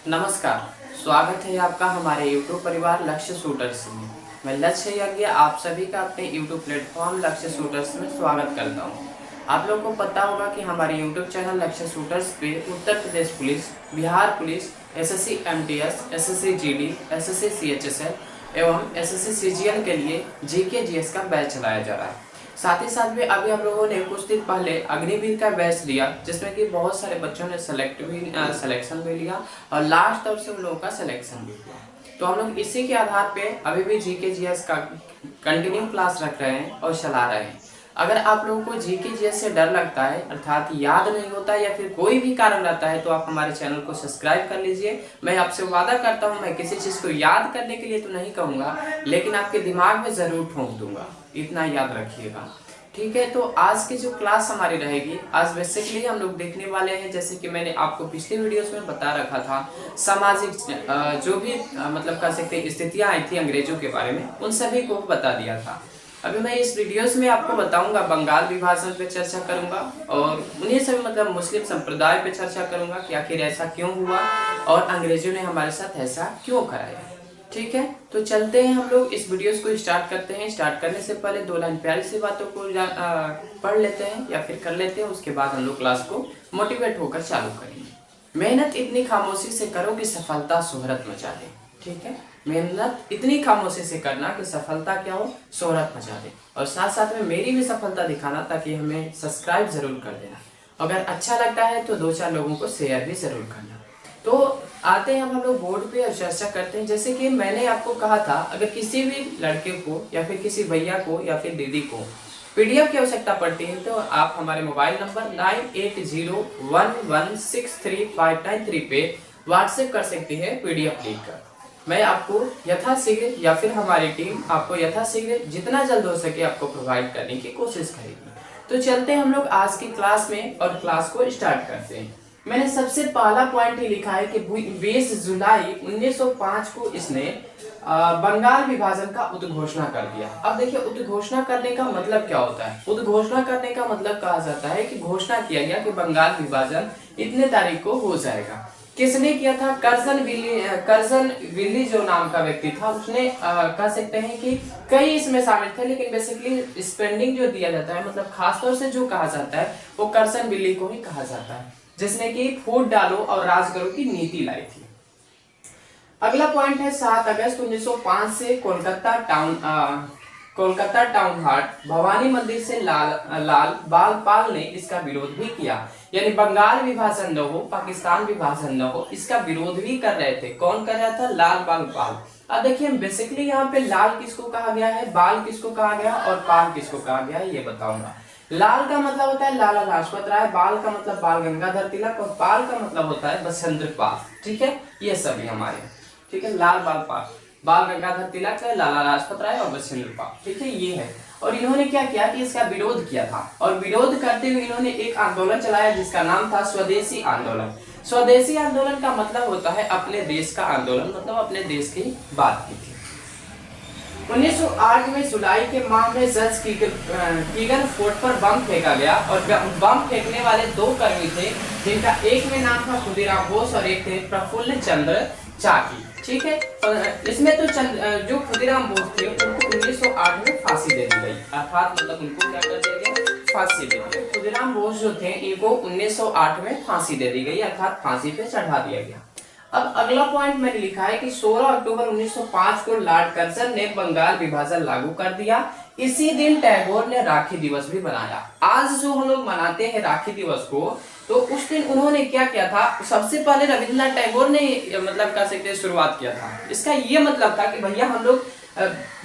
नमस्कार। स्वागत है आपका हमारे YouTube परिवार लक्ष्य शूटर्स में। मैं लक्ष्य यज्ञ आप सभी का अपने YouTube प्लेटफॉर्म लक्ष्य शूटर्स में स्वागत करता हूं। आप लोगों को पता होगा कि हमारे YouTube चैनल लक्ष्य शूटर्स पे Uttar Pradesh police, Bihar police, SSC MTS, SSC GD, SSC CHSL एवं SSC CGL के लिए GK GS का बैच चलाया जा रहा है। साथ ही साथ में अभी हम लोगों ने कुछ दिन पहले अग्निवीर का बैच लिया, जिसमें कि बहुत सारे बच्चों ने सिलेक्शन भी लिया और लास्ट तौर से उन लोगों का सिलेक्शन भी हुआ। तो हम लोग इसी के आधार पे अभी भी जीके जीएस का कंटिन्यू क्लास रख रहे हैं और चला रहे हैं। अगर आप लोगों को जीके जीएस से डर लगता है, अर्थात याद नहीं होता या फिर कोई भी कारण रहता है, तो आप हमारे चैनल को सब्सक्राइब कर लीजिए। मैं आपसे वादा करता हूँ, मैं किसी चीज़ को याद करने के लिए तो नहीं कहूँगा, लेकिन आपके दिमाग में ज़रूर ठोंक दूंगा, इतना याद रखिएगा। ठीक है, तो आज की जो क्लास हमारी रहेगी, आज बेसिकली हम लोग देखने वाले हैं, जैसे कि मैंने आपको पिछले वीडियोस में बता रखा था, सामाजिक जो भी मतलब कह सकते हैं स्थितियां आई थी अंग्रेजों के बारे में, उन सभी को बता दिया था। अभी मैं इस वीडियोस में आपको बताऊंगा, बंगाल विभाजन पे चर्चा करूंगा और उन्हीं सभी मतलब मुस्लिम संप्रदाय पे चर्चा करूंगा कि आखिर ऐसा क्यों हुआ और अंग्रेजों ने हमारे साथ ऐसा क्यों कराया। ठीक है, तो चलते हैं हम लोग इस वीडियोस को स्टार्ट करते हैं। स्टार्ट करने से पहले दो लाइन प्यारी सी बातों को पढ़ लेते हैं या फिर कर लेते हैं, उसके बाद हम लोग क्लास को मोटिवेट होकर चालू करेंगे। मेहनत इतनी खामोशी से करो कि सफलता शोहरत मचा दे। ठीक है, मेहनत इतनी खामोशी से करना कि सफलता क्या हो, शोहरत मचा दे। और साथ साथ में मेरी भी सफलता दिखाना, ताकि हमें सब्सक्राइब जरूर कर देना। अगर अच्छा लगता है तो दो चार लोगों को शेयर भी जरूर करना। तो आते हैं हम लोग बोर्ड पे और चर्चा करते हैं। जैसे कि मैंने आपको कहा था, अगर किसी भी लड़के को या फिर किसी भैया को या फिर दीदी को पीडीएफ की आवश्यकता पड़ती है, तो आप हमारे मोबाइल नंबर 9801163593 पे व्हाट्सएप कर सकती है पीडीएफ लिख कर। मैं आपको यथाशीघ्र या फिर हमारी टीम आपको यथाशीघ्र जितना जल्द हो सके आपको प्रोवाइड करने की कोशिश करेगी। तो चलते हैं हम लोग आज की क्लास में और क्लास को स्टार्ट करते हैं। मैंने सबसे पहला पॉइंट ही लिखा है कि 20 जुलाई 1905 को इसने बंगाल विभाजन का उद्घोषणा कर दिया। अब देखिए, उद्घोषणा करने का मतलब क्या होता है। उद्घोषणा करने का मतलब कहा जाता है कि घोषणा किया गया कि बंगाल विभाजन इतने तारीख को हो जाएगा। किसने किया था? कर्जन विल्ली जो नाम का व्यक्ति था, उसने कह सकते हैं कि कई इसमें शामिल थे, लेकिन बेसिकली स्पेंडिंग जो दिया जाता है, मतलब खासतौर से जो कहा जाता है वो कर्जन विल्ली को ही कहा जाता है, जिसने कि फूट डालो और राज करो की नीति लाई थी। अगला पॉइंट है 7 अगस्त 1905 से कोलकाता टाउन हाट भवानी मंदिर से लाल बालपाल ने इसका विरोध भी किया। यानी बंगाल विभाजन न हो, पाकिस्तान विभाजन न हो, इसका विरोध भी कर रहे थे। कौन कर रहा था? लाल बालपाल। अब देखिए, बेसिकली यहाँ पे लाल किसको कहा गया है, बाल किसको कहा गया और पाल किसको कहा गया है, ये बताऊंगा। लाल का मतलब होता है लाला लाजपत राय, बाल का मतलब बाल गंगाधर तिलक और पाल का मतलब होता है बसंत पाल। ठीक है, ये सभी हमारे, ठीक है, लाल बाल पाल, बाल गंगाधर तिलक, लाला लाजपत राय और बसंत पाल। ठीक है, ये है। और इन्होंने क्या किया कि इसका विरोध किया था, और विरोध करते हुए इन्होंने एक आंदोलन चलाया जिसका नाम था स्वदेशी आंदोलन। स्वदेशी आंदोलन का मतलब होता है अपने देश का आंदोलन, मतलब अपने देश की बात की थी। 1908 में जुलाई के माह में जज कीगन फोर्ट पर बम फेंका गया और बम फेंकने वाले दो कर्मी थे, जिनका एक में नाम था खुदीराम बोस और एक थे प्रफुल्ल चंद्र चाकी। ठीक है, इसमें तो जो खुदीराम बोस थे उनको 1908 में फांसी दे दी गई, अर्थात मतलब उनको क्या कर दिया गया? फांसी दे दी। खुदीराम बोस जो थे इनको 1908 में फांसी दे दी गई, अर्थात फांसी पे चढ़ा दिया गया। अब अगला पॉइंट मैंने लिखा है कि 16 अक्टूबर 1905 को लॉर्ड कर्जन ने बंगाल विभाजन लागू कर दिया। इसी दिन टैगोर ने राखी दिवस भी बनाया। आज जो हम लोग मनाते हैं राखी दिवस को, तो उस दिन उन्होंने क्या किया था? सबसे पहले रविंद्रनाथ टैगोर ने मतलब कह सकते हैं शुरुआत किया था। इसका ये मतलब था कि भैया हम लोग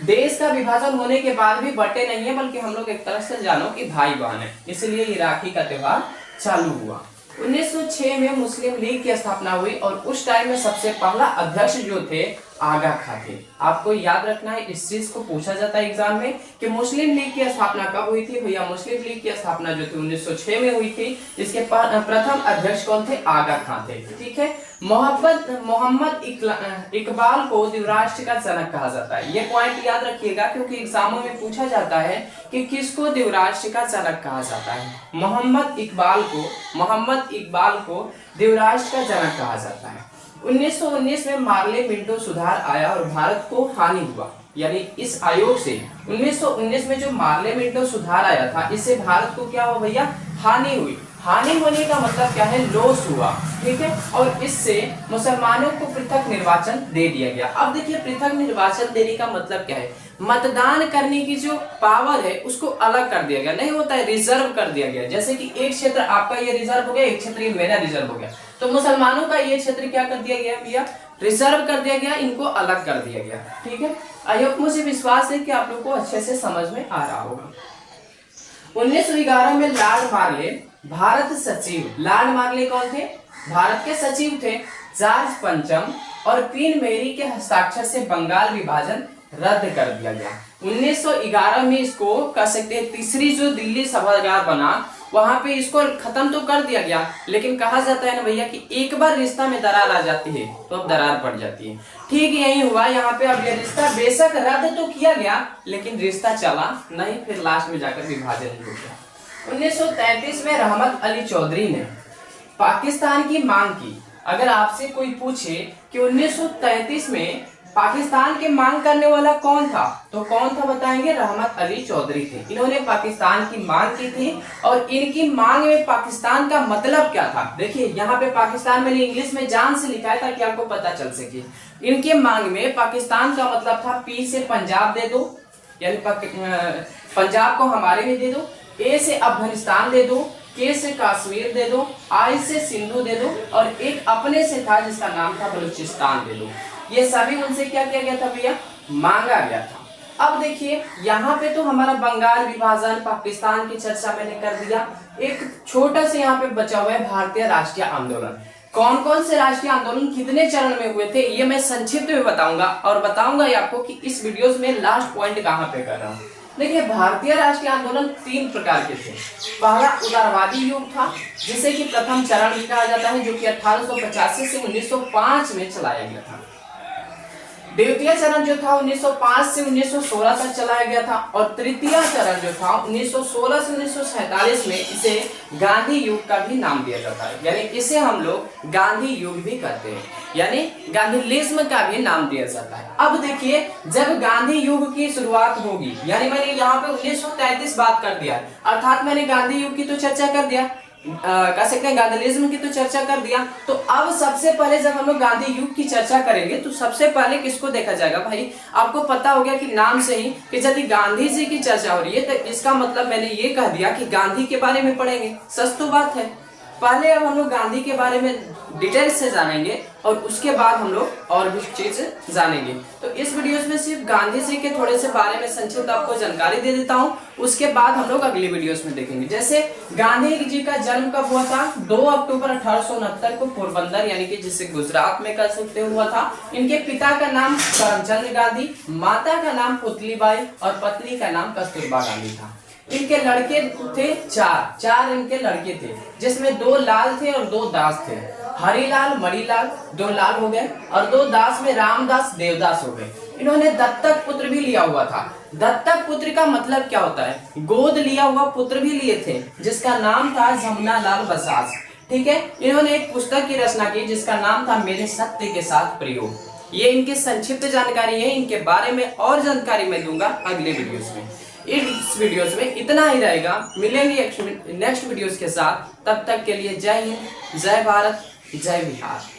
देश का विभाजन होने के बाद भी बटे नहीं है, बल्कि हम लोग एक तरह से जानो कि भाई बहन है, इसलिए ये राखी का त्योहार चालू हुआ। 1906 में मुस्लिम लीग की स्थापना हुई और उस टाइम में सबसे पहला अध्यक्ष जो थे आगा खां थे। आपको याद रखना है, इस चीज को पूछा जाता है एग्जाम में कि मुस्लिम लीग की स्थापना कब हुई थी। भैया मुस्लिम लीग की स्थापना जो थी 1906 में हुई थी। इसके प्रथम अध्यक्ष कौन थे? आगा खां थे। ठीक है, मोहम्मद इकबाल को द्विराष्ट्र का जनक कहा जाता है। ये पॉइंट याद रखिएगा, क्योंकि एग्जामों में पूछा जाता है कि किसको द्विराष्ट्र का जनक कहा जाता है। मोहम्मद इकबाल को द्विराष्ट्र का जनक कहा जाता है। 1919 में मार्ले मिंटो सुधार आया और भारत को हानि हुआ। यानी इस आयोग से 1919 में जो मार्ले मिंटो सुधार आया था, इससे भारत को क्या हुआ भैया, हानि हुई। हानि होने का मतलब क्या है, लॉस हुआ, ठीक है। और इससे मुसलमानों को पृथक निर्वाचन दे दिया गया। अब देखिए पृथक निर्वाचन देने का मतलब क्या है, मतदान करने की जो पावर है उसको अलग कर दिया गया। नहीं होता है, रिजर्व कर दिया गया। जैसे कि एक क्षेत्र आपका ये रिजर्व हो गया, एक क्षेत्र ये मेरा रिजर्व हो गया, तो मुसलमानों का ये क्षेत्र क्या कर दिया गया भैया, रिजर्व कर दिया गया, इनको अलग कर दिया गया, ठीक है। आयोग मुझे विश्वास है कि आप लोग को अच्छे से समझ में आ रहा होगा। 1911 में लॉर्ड मार्ले भारत सचिव, लॉर्ड मार्ले कौन थे, भारत के सचिव थे, जॉर्ज पंचम और क्वीन मैरी के हस्ताक्षर से बंगाल विभाजन रद्द कर दिया गया। 1911 में इसको कह सकते हैं तीसरी जो दिल्ली सभागार बना, वहां पे इसको खत्म तो कर दिया गया, लेकिन कहा जाता है ना भैया कि एक बार रिश्ता में दरार आ जाती है तो अब दरार पड़ जाती है। ठीक यही हुआ यहाँ पे। अब ये रिश्ता बेशक रद्द तो किया गया, लेकिन रिश्ता चला नहीं, फिर लास्ट में जाकर विभाजन हो गया। 1933 में रहमत अली चौधरी ने पाकिस्तान की मांग की। अगर आपसे कोई पूछे कि 1933 में पाकिस्तान के मांग करने वाला कौन था, तो कौन था बताएंगे, रहमत अली चौधरी थे। इन्होंने पाकिस्तान की मांग की थी और इनकी मांग में पाकिस्तान का मतलब क्या था, देखिए यहाँ पे पाकिस्तान मैंने इंग्लिश में जान से लिखा है ताकि आपको पता चल सके। इनके मांग में पाकिस्तान का मतलब था, पी से पंजाब दे दो, यानी पंजाब को हमारे में दे दो, ए से अफगानिस्तान दे दो, के से कश्मीर दे दो, आई से सिंधु दे दो, और एक अपने से था जिसका नाम था बलूचिस्तान दे दो। ये सभी उनसे क्या किया गया था भैया, मांगा गया था। अब देखिए यहाँ पे तो हमारा बंगाल विभाजन, पाकिस्तान की चर्चा मैंने कर दिया। एक छोटा सा यहाँ पे बचा हुआ है भारतीय राष्ट्रीय आंदोलन। कौन कौन से राष्ट्रीय आंदोलन कितने चरण में हुए थे, ये मैं संक्षिप्त में बताऊंगा, और बताऊंगा आपको कि इस वीडियो में लास्ट पॉइंट कहाँ पे कर रहा हूँ। देखिए भारतीय राष्ट्रीय आंदोलन 3 प्रकार के थे। पहला उदारवादी युग था, जिसे कि प्रथम चरण भी कहा जाता है, जो कि 1885 से 1905 में चलाया गया था। द्वितीय चरण जो था 1905 से 1916 तक चलाया गया था, और तृतीय चरण जो था 1916 से 1947 में इसे गांधी युग का भी नाम दिया जाता है। यानी इसे हम लोग गांधी युग भी कहते हैं, यानी गांधीलिज्म का भी नाम दिया जाता है। अब देखिए जब गांधी युग की शुरुआत होगी, यानी मैंने यहाँ पे 1933 बात कर दिया, अर्थात मैंने गांधी युग की तो चर्चा कर दिया, कह सकते हैं गांधीलिज्म की तो चर्चा कर दिया। तो अब सबसे पहले जब हम लोग गांधी युग की चर्चा करेंगे तो सबसे पहले किसको देखा जाएगा भाई, आपको पता हो गया कि नाम से ही कि यदि गांधी जी की चर्चा हो रही है तो इसका मतलब मैंने ये कह दिया कि गांधी के बारे में पढ़ेंगे, सच तो बात है। पहले अब हम लोग गांधी के बारे में डिटेल से जानेंगे और उसके बाद हम लोग और भी चीज जानेंगे। तो इस वीडियो में सिर्फ गांधी जी के थोड़े से बारे में संक्षिप्त आपको जानकारी दे देता हूँ, उसके बाद हम लोग अगली वीडियोस में देखेंगे। जैसे गांधी जी का जन्म कब हुआ था, 2 अक्टूबर 1869 को पोरबंदर यानी कि जिसे गुजरात में कह सकते हुआ था। इनके पिता का नाम करमचंद गांधी, माता का नाम पुतलीबाई और पत्नी का नाम कस्तूरबा गांधी था। इनके लड़के थे 4 इनके लड़के थे, जिसमें 2 लाल थे और 2 दास थे। हरिलाल, मणिलाल, 2 लाल हो गए, और 2 दास में रामदास, देवदास हो गए। इन्होंने दत्तक पुत्र भी लिया हुआ था। दत्तक पुत्र का मतलब क्या होता है, गोद लिया हुआ पुत्र भी लिए थे, जिसका नाम था जमुनालाल बजाज। ठीक है, इन्होंने एक पुस्तक की रचना की जिसका नाम था मेरे सत्य के साथ प्रयोग। ये इनकी संक्षिप्त जानकारी है, इनके बारे में और जानकारी मैं दूंगा अगले वीडियोस में। इस वीडियोस में इतना ही रहेगा, मिलेंगे नेक्स्ट वीडियोस के साथ। तब तक के लिए जय हिंद, जय भारत, जय बिहार।